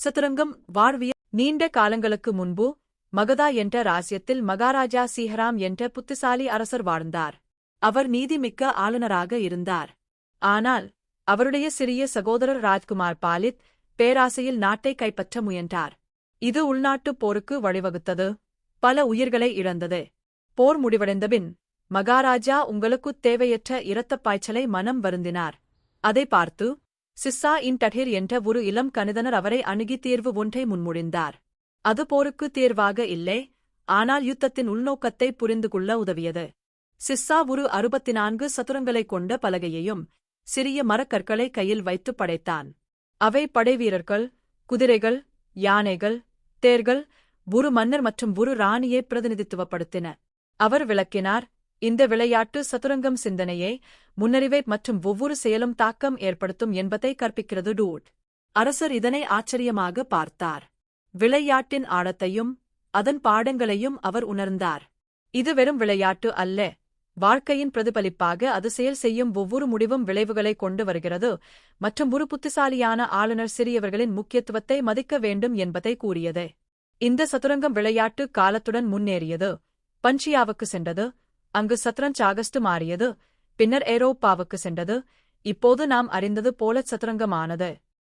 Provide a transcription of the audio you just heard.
சதுரங்கம் வாழ்விய நீண்ட காலங்களுக்கு முன்பு மகதா என்ற ராசியத்தில் மகாராஜா சீஹராம் என்ற புத்திசாலி அரசர் வாழ்ந்தார். அவர் நீதிமிக்க ஆளுநராக இருந்தார். ஆனால் அவருடைய சிறிய சகோதரர் ராஜ்குமார் பாலித் பேராசையில் நாட்டை கைப்பற்ற முயன்றார். இது உள்நாட்டுப் போருக்கு வழிவகுத்தது. பல உயிர்களை இழந்தது. போர் முடிவடைந்தபின் மகாராஜா உங்களுக்குத் தேவையற்ற இரத்தப் பாய்ச்சலை மனம் வருந்தினார். அதை பார்த்து சிஸ்ஸா இன் டஹிர் என்ற ஒரு இளம் கணிதனர் அவரை அணுகி தீர்வு ஒன்றை முன்மொழிந்தார். அது போருக்கு தேர்வாக இல்லை, ஆனால் யுத்தத்தின் உள்நோக்கத்தை புரிந்து கொள்ள உதவியது. சிஸ்ஸா ஒரு 64 சதுரங்களைக் கொண்ட பலகையையும் சிறிய மரக்கற்களை கையில் வைத்து படைத்தான். அவை படைவீரர்கள், குதிரைகள், யானைகள், தேர்கள், ஒரு மன்னர் மற்றும் ஒரு ராணியை பிரதிநிதித்துவப்படுத்தின. அவர் விளக்கினார், இந்த விளையாட்டு சதுரங்கம் சிந்தனையை, முன்னறிவை மற்றும் ஒவ்வொரு செயலும் தாக்கம் ஏற்படுத்தும் என்பதை கற்பிக்கிறது. டூட் அரசர் இதனை ஆச்சரியமாக பார்த்தார். விளையாட்டின் ஆழத்தையும் அதன் பாடங்களையும் அவர் உணர்ந்தார். இது வெறும் விளையாட்டு அல்ல, வாழ்க்கையின் பிரதிபலிப்பாக அது செயல் செய்யும் ஒவ்வொரு முடிவும் விளைவுகளை கொண்டு வருகிறது மற்றும் ஒரு புத்திசாலியான ஆளுநர் சிறியவர்களின் முக்கியத்துவத்தை மதிக்க வேண்டும் என்பதை கூறியது. இந்த சதுரங்கம் விளையாட்டு காலத்துடன் முன்னேறியது. பஞ்சியாவுக்கு சென்றது, அங்கு சத்ரஞ்ச் ஆகஸ்ட் மாறியது, பின்னர் ஐரோப்பாவுக்கு சென்றது, இப்போது நாம் அறிந்தது போல சதுரங்கமானது.